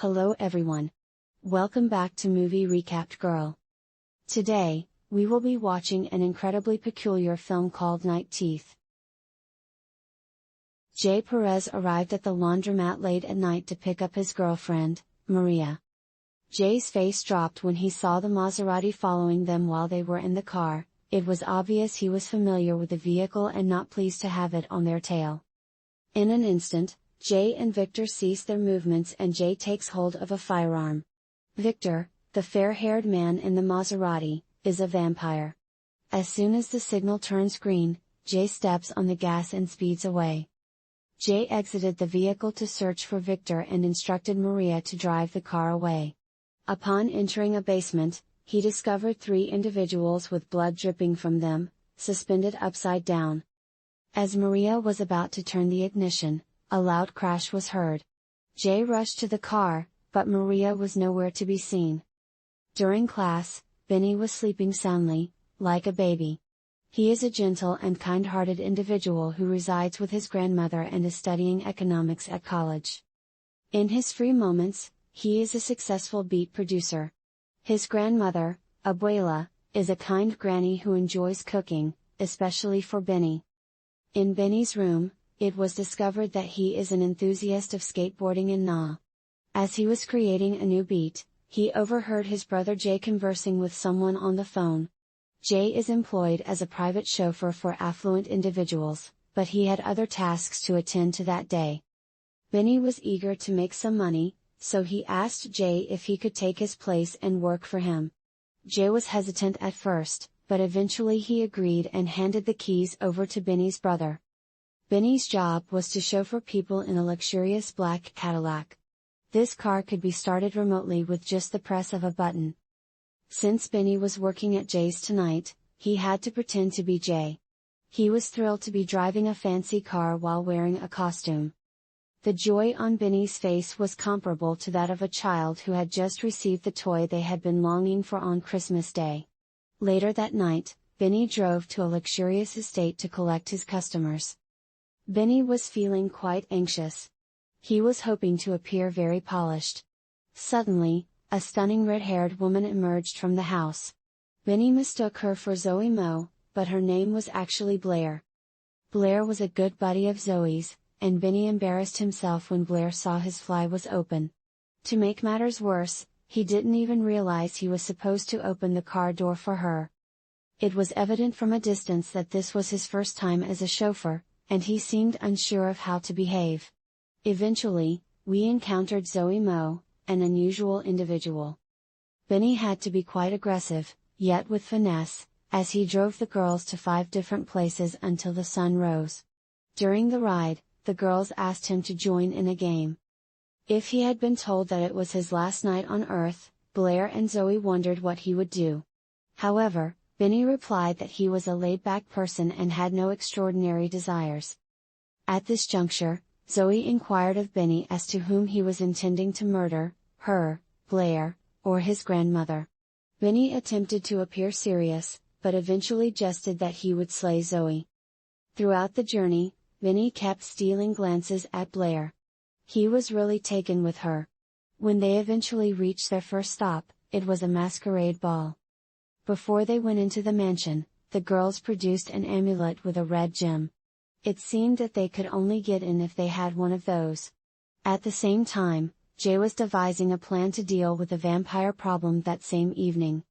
Hello everyone. Welcome back to Movie Recapped Girl. Today, we will be watching an incredibly peculiar film called Night Teeth. Jay Perez arrived at the laundromat late at night to pick up his girlfriend, Maria. Jay's face dropped when he saw the Maserati following them while they were in the car. It was obvious he was familiar with the vehicle and not pleased to have it on their tail. In an instant, Jay and Victor cease their movements and Jay takes hold of a firearm. Victor, the fair-haired man in the Maserati, is a vampire. As soon as the signal turns green, Jay steps on the gas and speeds away. Jay exited the vehicle to search for Victor and instructed Maria to drive the car away. Upon entering a basement, he discovered 3 individuals with blood dripping from them, suspended upside down. As Maria was about to turn the ignition, a loud crash was heard. Jay rushed to the car, but Maria was nowhere to be seen. During class, Benny was sleeping soundly, like a baby. He is a gentle and kind-hearted individual who resides with his grandmother and is studying economics at college. In his free moments, he is a successful beat producer. His grandmother, Abuela, is a kind granny who enjoys cooking, especially for Benny. In Benny's room, it was discovered that he is an enthusiast of skateboarding and Na. As he was creating a new beat, he overheard his brother Jay conversing with someone on the phone. Jay is employed as a private chauffeur for affluent individuals, but he had other tasks to attend to that day. Benny was eager to make some money, so he asked Jay if he could take his place and work for him. Jay was hesitant at first, but eventually he agreed and handed the keys over to Benny's brother. Benny's job was to chauffeur people in a luxurious black Cadillac. This car could be started remotely with just the press of a button. Since Benny was working at Jay's tonight, he had to pretend to be Jay. He was thrilled to be driving a fancy car while wearing a costume. The joy on Benny's face was comparable to that of a child who had just received the toy they had been longing for on Christmas Day. Later that night, Benny drove to a luxurious estate to collect his customers. Benny was feeling quite anxious. He was hoping to appear very polished. Suddenly, a stunning red-haired woman emerged from the house. Benny mistook her for Zoe Moe, but her name was actually Blair. Blair was a good buddy of Zoe's, and Benny embarrassed himself when Blair saw his fly was open. To make matters worse, he didn't even realize he was supposed to open the car door for her. It was evident from a distance that this was his first time as a chauffeur, and he seemed unsure of how to behave. Eventually, we encountered Zoe Moe, an unusual individual. Benny had to be quite aggressive, yet with finesse, as he drove the girls to 5 different places until the sun rose. During the ride, the girls asked him to join in a game. If he had been told that it was his last night on Earth, Blair and Zoe wondered what he would do. However, Benny replied that he was a laid-back person and had no extraordinary desires. At this juncture, Zoe inquired of Benny as to whom he was intending to murder, her, Blair, or his grandmother. Benny attempted to appear serious, but eventually jested that he would slay Zoe. Throughout the journey, Benny kept stealing glances at Blair. He was really taken with her. When they eventually reached their first stop, it was a masquerade ball. Before they went into the mansion, the girls produced an amulet with a red gem. It seemed that they could only get in if they had one of those. At the same time, Jay was devising a plan to deal with the vampire problem that same evening.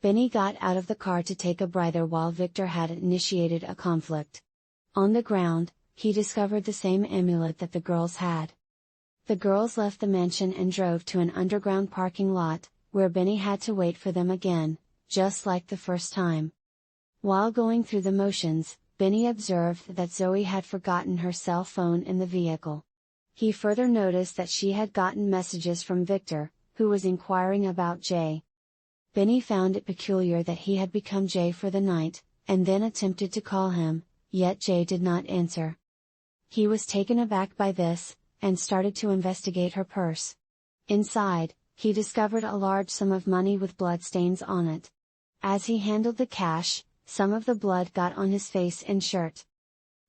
Benny got out of the car to take a breather while Victor had initiated a conflict. On the ground, he discovered the same amulet that the girls had. The girls left the mansion and drove to an underground parking lot, where Benny had to wait for them again, just like the first time. While going through the motions, Benny observed that Zoe had forgotten her cell phone in the vehicle. He further noticed that she had gotten messages from Victor, who was inquiring about Jay. Benny found it peculiar that he had become Jay for the night, and then attempted to call him, yet Jay did not answer. He was taken aback by this, and started to investigate her purse. Inside, he discovered a large sum of money with bloodstains on it. As he handled the cash, some of the blood got on his face and shirt.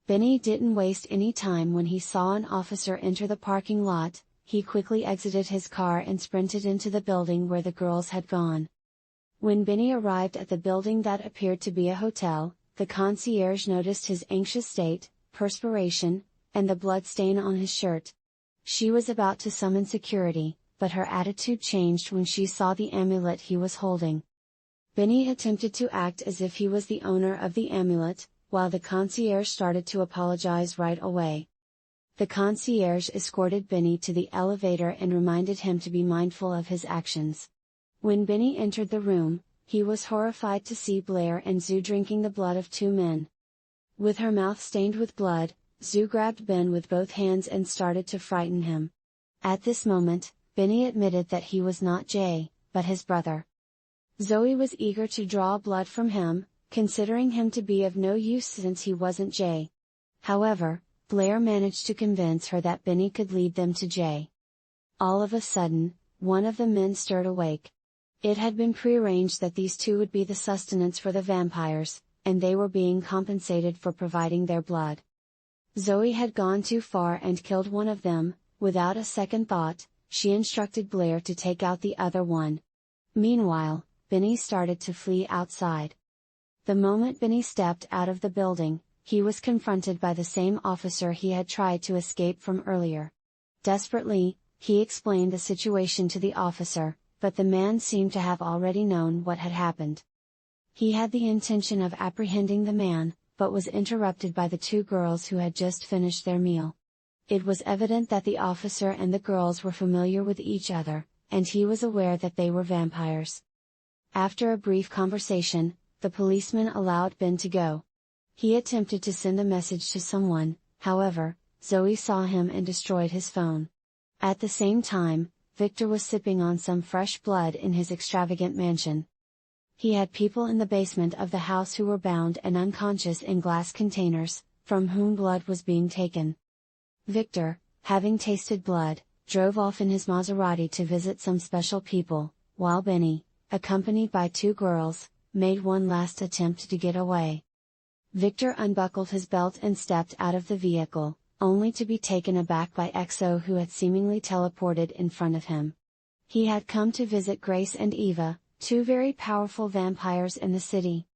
Benny didn't waste any time when he saw an officer enter the parking lot. he quickly exited his car and sprinted into the building where the girls had gone. When Benny arrived at the building that appeared to be a hotel, the concierge noticed his anxious state, perspiration, and the blood stain on his shirt. She was about to summon security, but her attitude changed when she saw the amulet he was holding. Benny attempted to act as if he was the owner of the amulet, while the concierge started to apologize right away. The concierge escorted Benny to the elevator and reminded him to be mindful of his actions. When Benny entered the room, he was horrified to see Blair and Zoo drinking the blood of two men. With her mouth stained with blood, Zoo grabbed Ben with both hands and started to frighten him. At this moment, Benny admitted that he was not Jay, but his brother. Zoe was eager to draw blood from him, considering him to be of no use since he wasn't Jay. However, Blair managed to convince her that Benny could lead them to Jay. All of a sudden, one of the men stirred awake. It had been prearranged that these two would be the sustenance for the vampires, and they were being compensated for providing their blood. Zoe had gone too far and killed one of them. Without a second thought, she instructed Blair to take out the other one. Meanwhile, Benny started to flee outside. The moment Benny stepped out of the building, he was confronted by the same officer he had tried to escape from earlier. Desperately, he explained the situation to the officer, but the man seemed to have already known what had happened. He had the intention of apprehending the man, but was interrupted by the two girls who had just finished their meal. It was evident that the officer and the girls were familiar with each other, and he was aware that they were vampires. After a brief conversation, the policeman allowed Ben to go. He attempted to send a message to someone, however, Zoe saw him and destroyed his phone. At the same time, Victor was sipping on some fresh blood in his extravagant mansion. He had people in the basement of the house who were bound and unconscious in glass containers, from whom blood was being taken. Victor, having tasted blood, drove off in his Maserati to visit some special people, while Benny, accompanied by two girls, made one last attempt to get away. Victor unbuckled his belt and stepped out of the vehicle, only to be taken aback by XO, who had seemingly teleported in front of him. He had come to visit Grace and Eva, two very powerful vampires in the city.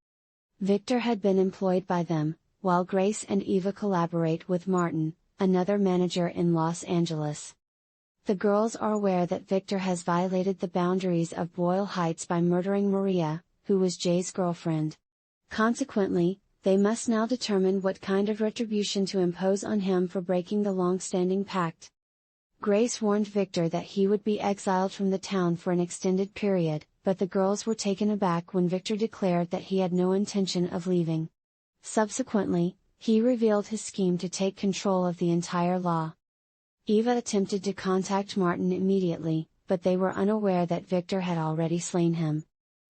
Victor had been employed by them, while Grace and Eva collaborate with Martin, another manager in Los Angeles. The girls are aware that Victor has violated the boundaries of Boyle Heights by murdering Maria, who was Jay's girlfriend. Consequently, they must now determine what kind of retribution to impose on him for breaking the long-standing pact. Grace warned Victor that he would be exiled from the town for an extended period, but the girls were taken aback when Victor declared that he had no intention of leaving. Subsequently, he revealed his scheme to take control of the entire law. Eva attempted to contact Martin immediately, but they were unaware that Victor had already slain him.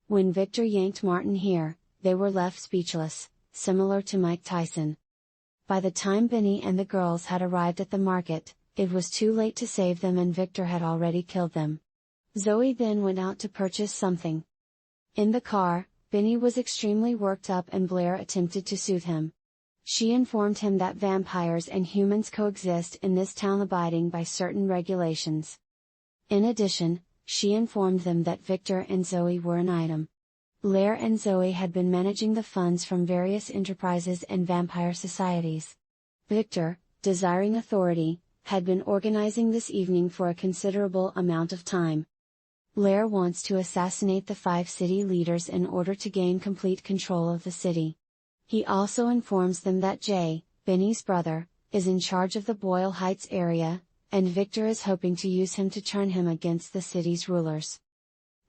When Victor yanked Martin here, they were left speechless, similar to Mike Tyson. By the time Benny and the girls had arrived at the market, it was too late to save them and Victor had already killed them. Zoe then went out to purchase something. In the car, Benny was extremely worked up and Blair attempted to soothe him. She informed him that vampires and humans coexist in this town abiding by certain regulations. In addition, she informed them that Victor and Zoe were an item. Blair and Zoe had been managing the funds from various enterprises and vampire societies. Victor, desiring authority, had been organizing this evening for a considerable amount of time. Blair wants to assassinate the 5 city leaders in order to gain complete control of the city. He also informs them that Jay, Benny's brother, is in charge of the Boyle Heights area, and Victor is hoping to use him to turn him against the city's rulers.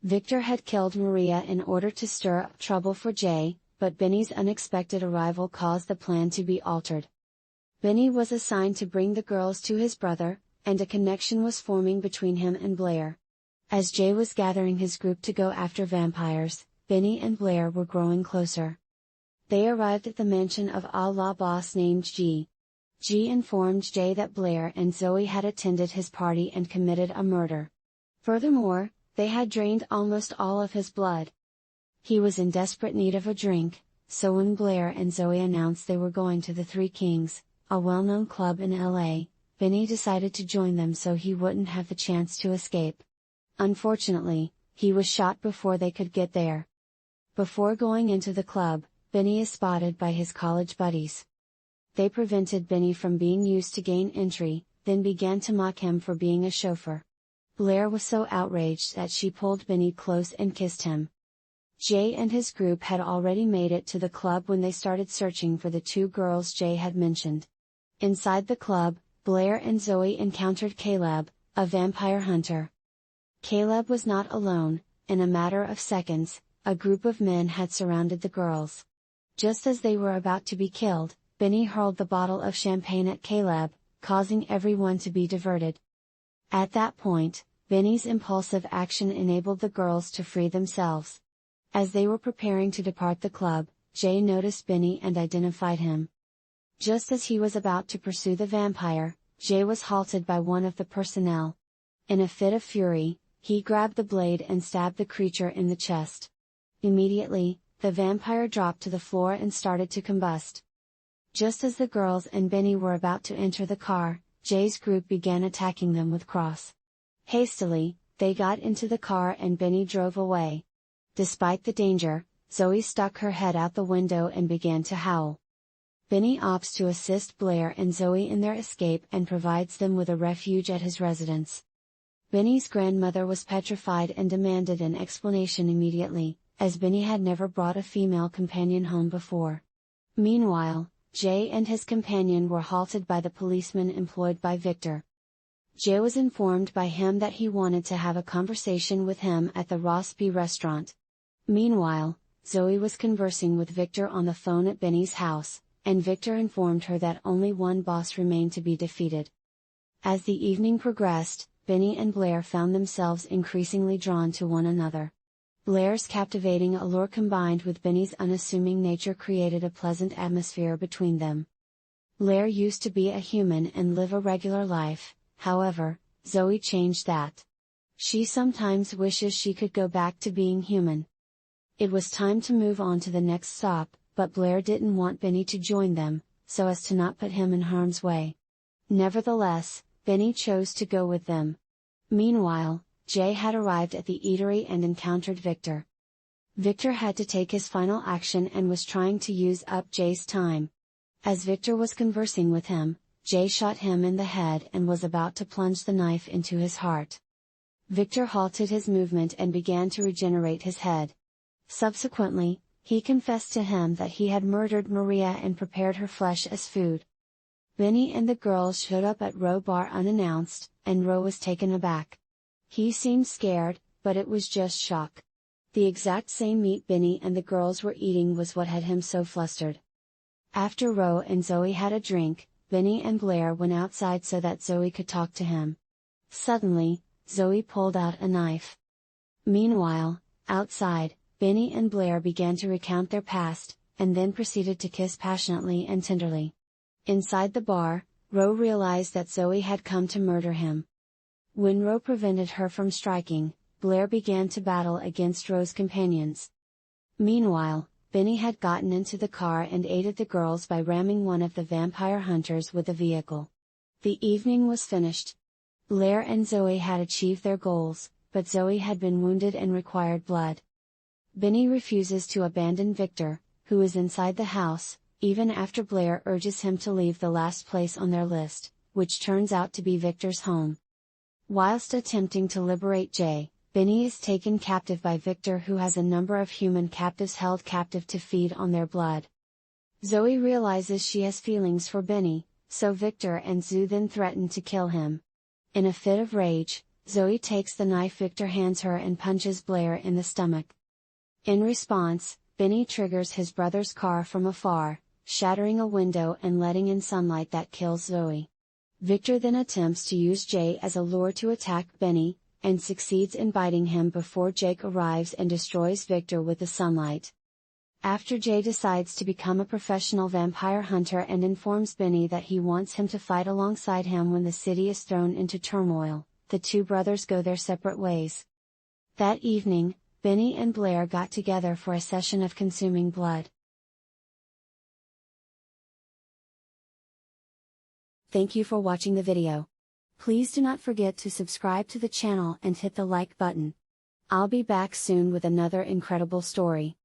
Victor had killed Maria in order to stir up trouble for Jay, but Benny's unexpected arrival caused the plan to be altered. Benny was assigned to bring the girls to his brother, and a connection was forming between him and Blair. As Jay was gathering his group to go after vampires, Benny and Blair were growing closer. They arrived at the mansion of a law boss named G. G informed Jay that Blair and Zoe had attended his party and committed a murder. Furthermore, they had drained almost all of his blood. He was in desperate need of a drink, so when Blair and Zoe announced they were going to the Three Kings, a well-known club in LA, Benny decided to join them so he wouldn't have the chance to escape. Unfortunately, he was shot before they could get there. Before going into the club, Benny is spotted by his college buddies. They prevented Benny from being used to gain entry, then began to mock him for being a chauffeur. Blair was so outraged that she pulled Benny close and kissed him. Jay and his group had already made it to the club when they started searching for the two girls Jay had mentioned. Inside the club, Blair and Zoe encountered Caleb, a vampire hunter. Caleb was not alone. In a matter of seconds, a group of men had surrounded the girls. Just as they were about to be killed, Benny hurled the bottle of champagne at Caleb, causing everyone to be diverted. At that point, Benny's impulsive action enabled the girls to free themselves. As they were preparing to depart the club, Jay noticed Benny and identified him. Just as he was about to pursue the vampire, Jay was halted by one of the personnel. In a fit of fury, he grabbed the blade and stabbed the creature in the chest. Immediately, the vampire dropped to the floor and started to combust. Just as the girls and Benny were about to enter the car, Jay's group began attacking them with cross. Hastily, they got into the car and Benny drove away. Despite the danger, Zoe stuck her head out the window and began to howl. Benny opts to assist Blair and Zoe in their escape and provides them with a refuge at his residence. Benny's grandmother was petrified and demanded an explanation immediately, as Benny had never brought a female companion home before. Meanwhile, Jay and his companion were halted by the policeman employed by Victor. Jay was informed by him that he wanted to have a conversation with him at the Rossby restaurant. Meanwhile, Zoe was conversing with Victor on the phone at Benny's house, and Victor informed her that only one boss remained to be defeated. As the evening progressed, Benny and Blair found themselves increasingly drawn to one another. Blair's captivating allure combined with Benny's unassuming nature created a pleasant atmosphere between them. Blair used to be a human and live a regular life, however, Zoe changed that. She sometimes wishes she could go back to being human. It was time to move on to the next stop, but Blair didn't want Benny to join them, so as to not put him in harm's way. Nevertheless, Benny chose to go with them. Meanwhile, Jay had arrived at the eatery and encountered Victor. Victor had to take his final action and was trying to use up Jay's time. As Victor was conversing with him, Jay shot him in the head and was about to plunge the knife into his heart. Victor halted his movement and began to regenerate his head. Subsequently, he confessed to him that he had murdered Maria and prepared her flesh as food. Benny and the girls showed up at Roe Bar unannounced, and Roe was taken aback. He seemed scared, but it was just shock. The exact same meat Benny and the girls were eating was what had him so flustered. After Roe and Zoe had a drink, Benny and Blair went outside so that Zoe could talk to him. Suddenly, Zoe pulled out a knife. Meanwhile, outside, Benny and Blair began to recount their past, and then proceeded to kiss passionately and tenderly. Inside the bar, Roe realized that Zoe had come to murder him. When Roe prevented her from striking, Blair began to battle against Roe's companions. Meanwhile, Benny had gotten into the car and aided the girls by ramming one of the vampire hunters with the vehicle. The evening was finished. Blair and Zoe had achieved their goals, but Zoe had been wounded and required blood. Benny refuses to abandon Victor, who is inside the house, even after Blair urges him to leave the last place on their list, which turns out to be Victor's home. Whilst attempting to liberate Jay, Benny is taken captive by Victor, who has a number of human captives held captive to feed on their blood. Zoe realizes she has feelings for Benny, so Victor and Zoo then threaten to kill him. In a fit of rage, Zoe takes the knife Victor hands her and punches Blair in the stomach. In response, Benny triggers his brother's car from afar, shattering a window and letting in sunlight that kills Zoe. Victor then attempts to use Jay as a lure to attack Benny, and succeeds in biting him before Jake arrives and destroys Victor with the sunlight. After Jay decides to become a professional vampire hunter and informs Benny that he wants him to fight alongside him when the city is thrown into turmoil, the two brothers go their separate ways. That evening, Benny and Blair got together for a session of consuming blood. Thank you for watching the video. Please do not forget to subscribe to the channel and hit the like button. I'll be back soon with another incredible story.